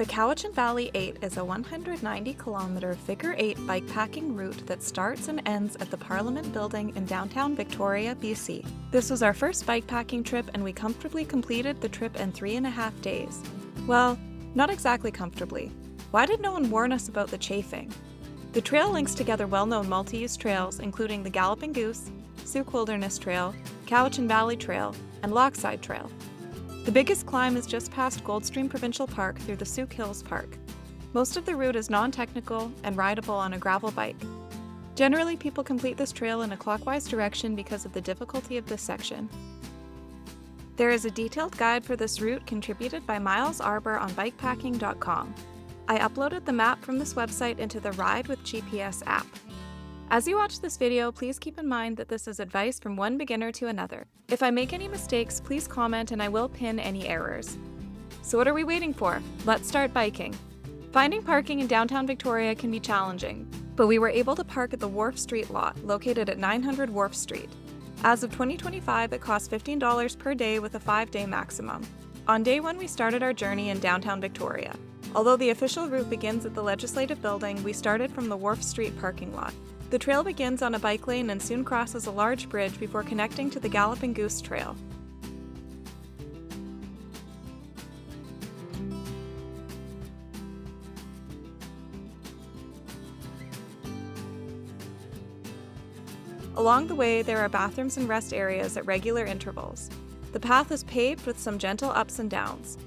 The Cowichan Valley 8 is a 190-kilometer figure-8 bikepacking route that starts and ends at the Parliament Building in downtown Victoria, BC. This was our first bikepacking trip, and we comfortably completed the trip in 3.5 days. Well, not exactly comfortably. Why did no one warn us about the chafing? The trail links together well-known multi-use trails, including the Galloping Goose, Sooke Wilderness Trail, Cowichan Valley Trail, and Lochside Trail. The biggest climb is just past Goldstream Provincial Park through the Sooke Hills Park. Most of the route is non-technical and rideable on a gravel bike. Generally, people complete this trail in a clockwise direction because of the difficulty of this section. There is a detailed guide for this route contributed by Miles Arbor on bikepacking.com. I uploaded the map from this website into the Ride with GPS app. As you watch this video, please keep in mind that this is advice from one beginner to another. If I make any mistakes, please comment and I will pin any errors. So what are we waiting for? Let's start biking. Finding parking in downtown Victoria can be challenging, but we were able to park at the Wharf Street lot, located at 900 Wharf Street. As of 2025, it costs $15 per day with a 5-day maximum. On day 1, we started our journey in downtown Victoria. Although the official route begins at the Legislative Building, we started from the Wharf Street parking lot. The trail begins on a bike lane and soon crosses a large bridge before connecting to the Galloping Goose Trail. Along the way, there are bathrooms and rest areas at regular intervals. The path is paved with some gentle ups and downs.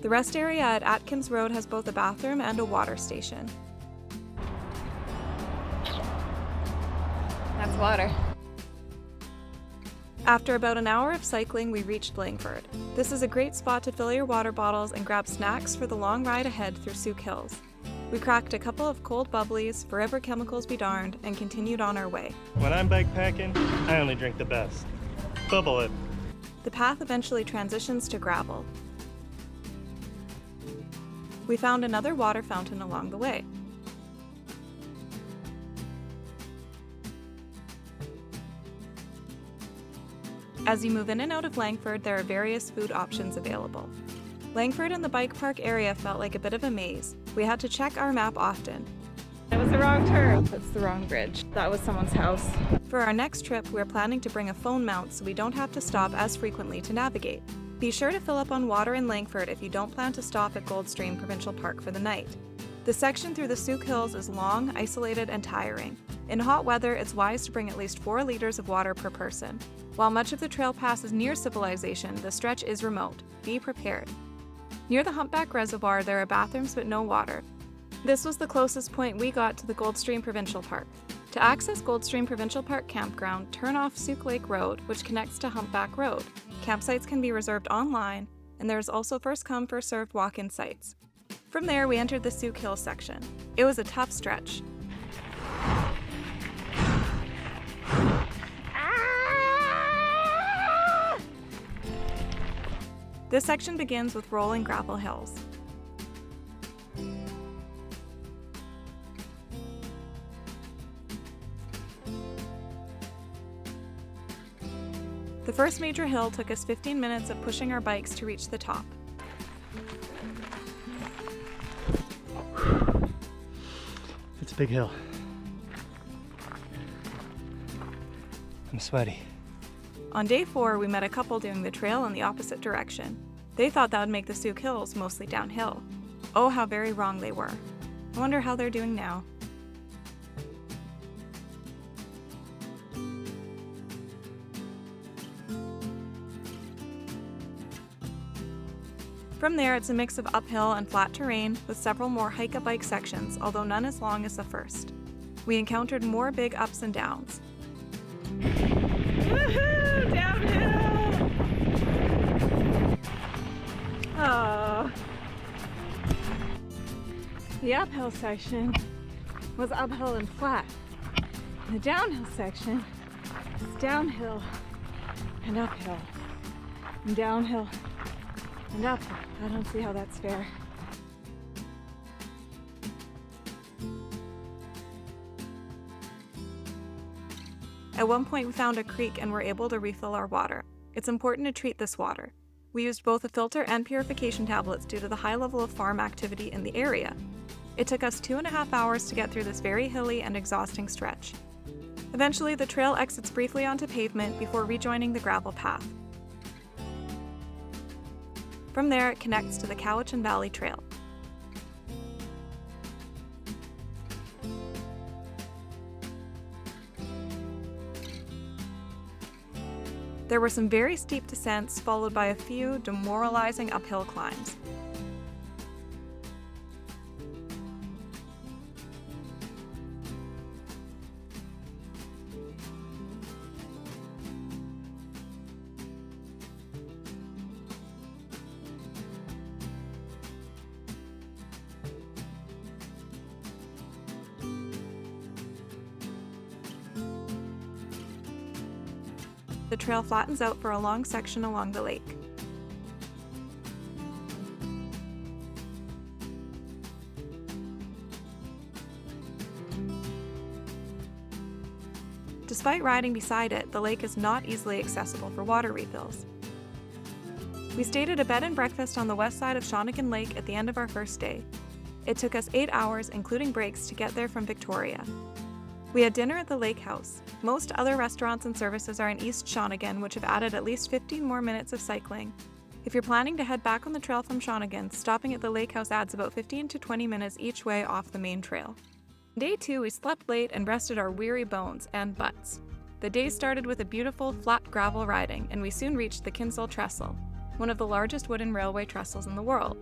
The rest area at Atkins Road has both a bathroom and a water station. That's water. After about an hour of cycling, we reached Langford. This is a great spot to fill your water bottles and grab snacks for the long ride ahead through Sooke Hills. We cracked a couple of cold bubblies, forever chemicals be darned, and continued on our way. When I'm bikepacking, I only drink the best. Bubble it. The path eventually transitions to gravel. We found another water fountain along the way. As you move in and out of Langford, there are various food options available. Langford and the bike park area felt like a bit of a maze. We had to check our map often. It was the wrong turn. That's the wrong bridge. That was someone's house. For our next trip, we're planning to bring a phone mount so we don't have to stop as frequently to navigate. Be sure to fill up on water in Langford if you don't plan to stop at Goldstream Provincial Park for the night. The section through the Sooke Hills is long, isolated, and tiring. In hot weather, it's wise to bring at least 4 liters of water per person. While much of the trail passes near civilization, the stretch is remote. Be prepared. Near the Humpback Reservoir, there are bathrooms but no water. This was the closest point we got to the Goldstream Provincial Park. To access Goldstream Provincial Park Campground, turn off Sooke Lake Road, which connects to Humpback Road. Campsites can be reserved online, and there is also first-come, first-served walk-in sites. From there, we entered the Sooke Hill section. It was a tough stretch. This section begins with rolling gravel hills. The first major hill took us 15 minutes of pushing our bikes to reach the top. It's a big hill. I'm sweaty. On day 4, we met a couple doing the trail in the opposite direction. They thought that would make the Sooke Hills mostly downhill. Oh, how very wrong they were. I wonder how they're doing now. From there, it's a mix of uphill and flat terrain with several more hike-a-bike sections, although none as long as the first. We encountered more big ups and downs. Woohoo! Downhill! Oh. The uphill section was uphill and flat. The downhill section is downhill and uphill. And downhill and uphill. I don't see how that's fair. At one point we found a creek and were able to refill our water. It's important to treat this water. We used both a filter and purification tablets due to the high level of farm activity in the area. It took us 2.5 hours to get through this very hilly and exhausting stretch. Eventually, the trail exits briefly onto pavement before rejoining the gravel path. From there, it connects to the Cowichan Valley Trail. There were some very steep descents, followed by a few demoralizing uphill climbs. The trail flattens out for a long section along the lake. Despite riding beside it, the lake is not easily accessible for water refills. We stayed at a bed and breakfast on the west side of Shawnigan Lake at the end of our first day. It took us 8 hours, including breaks, to get there from Victoria. We had dinner at the lake house. Most other restaurants and services are in East Shawnigan, which have added at least 15 more minutes of cycling. If you're planning to head back on the trail from Shawnigan, stopping at the lake house adds about 15 to 20 minutes each way off the main trail. Day 2, we slept late and rested our weary bones and butts. The day started with a beautiful, flat gravel riding, and we soon reached the Kinsel Trestle, one of the largest wooden railway trestles in the world.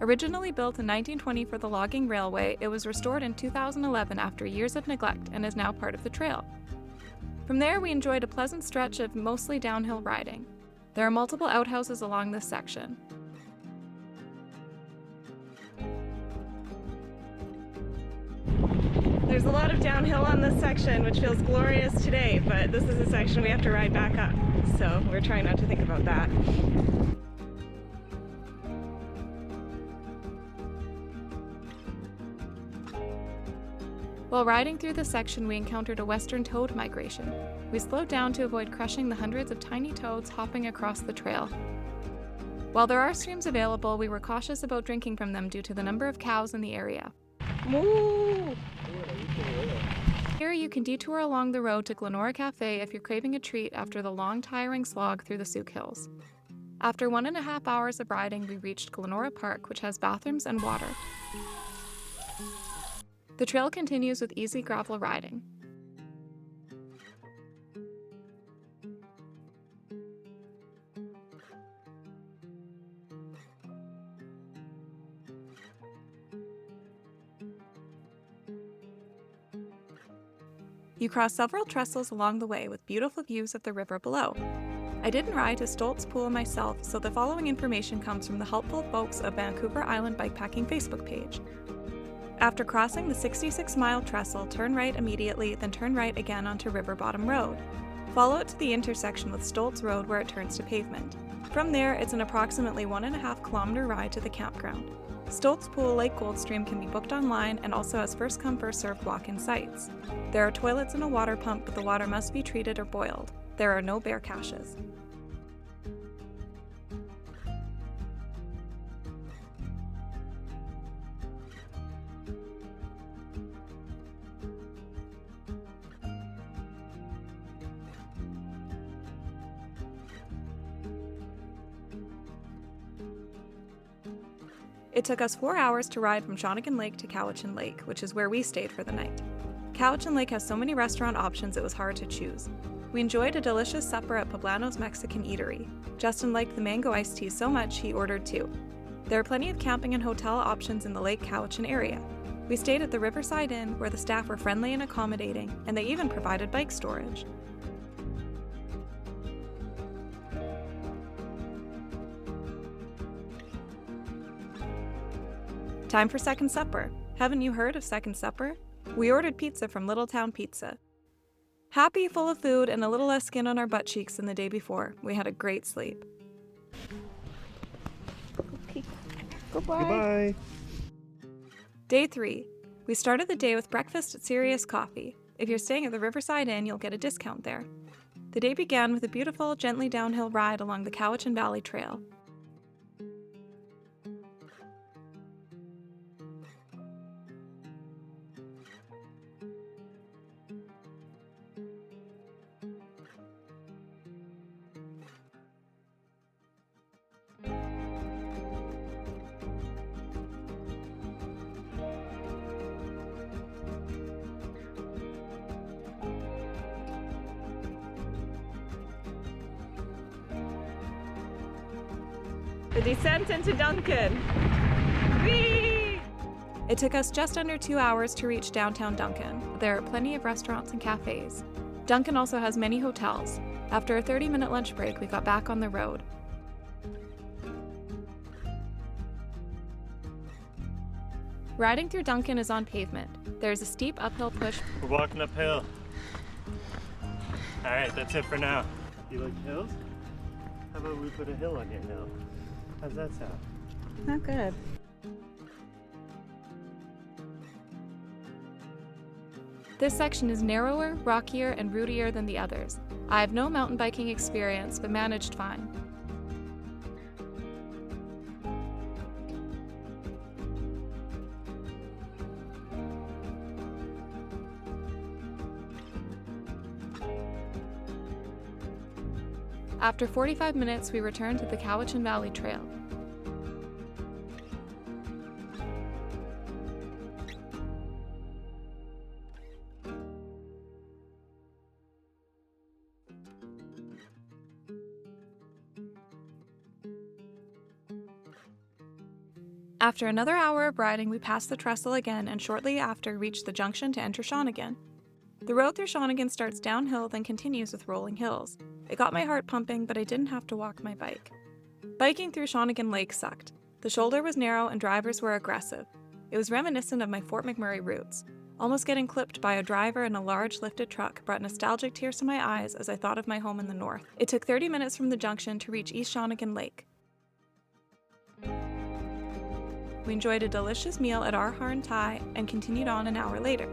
Originally built in 1920 for the logging railway, it was restored in 2011 after years of neglect and is now part of the trail. From there, we enjoyed a pleasant stretch of mostly downhill riding. There are multiple outhouses along this section. There's a lot of downhill on this section, which feels glorious today, but this is a section we have to ride back up, so we're trying not to think about that. While riding through this section, we encountered a western toad migration. We slowed down to avoid crushing the hundreds of tiny toads hopping across the trail. While there are streams available, we were cautious about drinking from them due to the number of cows in the area. Moo! Here you can detour along the road to Glenora Cafe if you're craving a treat after the long, tiring slog through the Sooke Hills. After 1.5 hours of riding, we reached Glenora Park, which has bathrooms and water. The trail continues with easy gravel riding. You cross several trestles along the way with beautiful views of the river below. I didn't ride to Stoltz Pool myself, so the following information comes from the helpful folks of Vancouver Island Bikepacking Facebook page. After crossing the 66-mile trestle, turn right immediately, then turn right again onto River Bottom Road. Follow it to the intersection with Stoltz Road where it turns to pavement. From there, it's an approximately 1.5-kilometer ride to the campground. Stoltz Pool Lake Goldstream can be booked online and also has first-come, first-served walk-in sites. There are toilets and a water pump, but the water must be treated or boiled. There are no bear caches. It took us 4 hours to ride from Shawnigan Lake to Cowichan Lake, which is where we stayed for the night. Cowichan Lake has so many restaurant options it was hard to choose. We enjoyed a delicious supper at Poblano's Mexican Eatery. Justin liked the mango iced tea so much he ordered 2. There are plenty of camping and hotel options in the Lake Cowichan area. We stayed at the Riverside Inn, where the staff were friendly and accommodating, and they even provided bike storage. Time for second supper. Haven't you heard of Second Supper? We ordered pizza from Little Town Pizza. Happy, full of food, and a little less skin on our butt cheeks than the day before, we had a great sleep. Okay. Goodbye. Goodbye. Day 3. We started the day with breakfast at Sirius Coffee. If you're staying at the Riverside Inn, you'll get a discount there. The day began with a beautiful, gently downhill ride along the Cowichan Valley Trail. The descent into Duncan. Whee! It took us just under 2 hours to reach downtown Duncan. There are plenty of restaurants and cafes. Duncan also has many hotels. After a 30-minute lunch break, we got back on the road. Riding through Duncan is on pavement. There's a steep uphill push. We're walking uphill. All right, that's it for now. You like hills? How about we put a hill on your hill? How's that sound? Not good. This section is narrower, rockier, and rootier than the others. I have no mountain biking experience, but managed fine. After 45 minutes, we returned to the Cowichan Valley Trail. After another hour of riding, we passed the Trestle again and shortly after reached the junction to enter Shawnigan. The road through Shawnigan starts downhill, then continues with rolling hills. It got my heart pumping, but I didn't have to walk my bike. Biking through Shawnigan Lake sucked. The shoulder was narrow and drivers were aggressive. It was reminiscent of my Fort McMurray routes. Almost getting clipped by a driver in a large lifted truck brought nostalgic tears to my eyes as I thought of my home in the north. It took 30 minutes from the junction to reach East Shawnigan Lake. We enjoyed a delicious meal at our Harn Thai and continued on an hour later.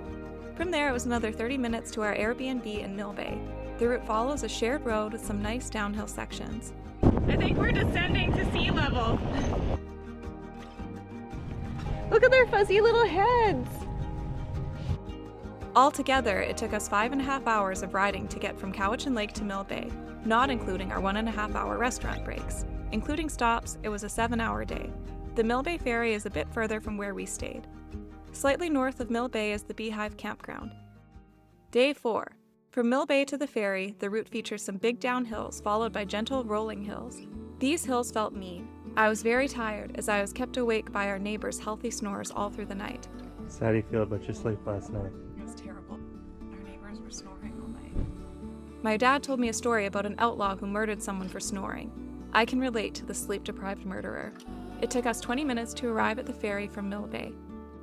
From there, it was another 30 minutes to our Airbnb in Mill Bay. The route follows a shared road with some nice downhill sections. I think we're descending to sea level. Look at their fuzzy little heads. Altogether, it took us 5.5 hours of riding to get from Cowichan Lake to Mill Bay, not including our 1.5-hour restaurant breaks. Including stops, it was a 7-hour day. The Mill Bay Ferry is a bit further from where we stayed. Slightly north of Mill Bay is the Beehive Campground. Day 4. From Mill Bay to the ferry, the route features some big downhills followed by gentle rolling hills. These hills felt mean. I was very tired as I was kept awake by our neighbors' healthy snores all through the night. So how do you feel about your sleep last night? It was terrible. Our neighbors were snoring all night. My dad told me a story about an outlaw who murdered someone for snoring. I can relate to the sleep-deprived murderer. It took us 20 minutes to arrive at the ferry from Mill Bay.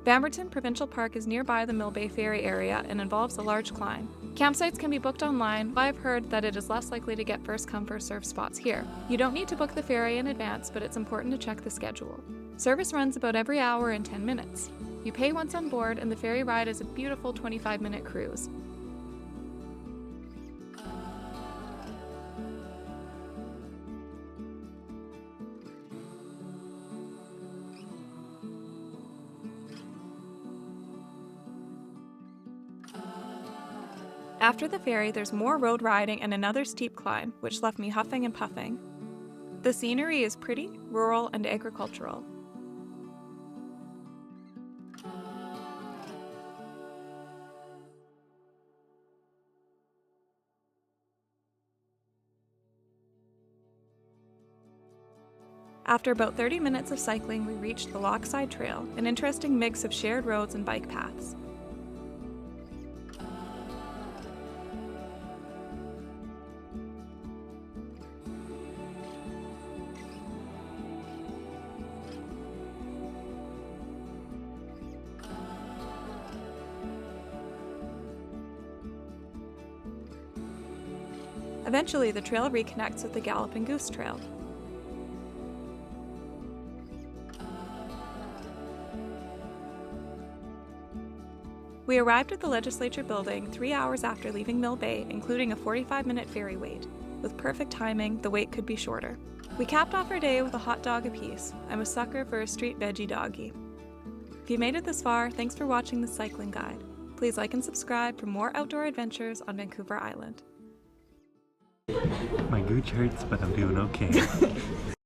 Bamberton Provincial Park is nearby the Mill Bay Ferry area and involves a large climb. Campsites can be booked online, but I've heard that it is less likely to get first come first served spots here. You don't need to book the ferry in advance, but it's important to check the schedule. Service runs about every hour and 10 minutes. You pay once on board, and the ferry ride is a beautiful 25-minute cruise. After the ferry, there's more road riding and another steep climb, which left me huffing and puffing. The scenery is pretty, rural, and agricultural. After about 30 minutes of cycling, we reached the Lochside Trail, an interesting mix of shared roads and bike paths. Eventually, the trail reconnects with the Galloping Goose Trail. We arrived at the legislature building 3 hours after leaving Mill Bay, including a 45-minute ferry wait. With perfect timing, the wait could be shorter. We capped off our day with a hot dog apiece. I'm a sucker for a street veggie doggy. If you made it this far, thanks for watching this cycling guide. Please like and subscribe for more outdoor adventures on Vancouver Island. My gooch hurts, but I'm doing okay.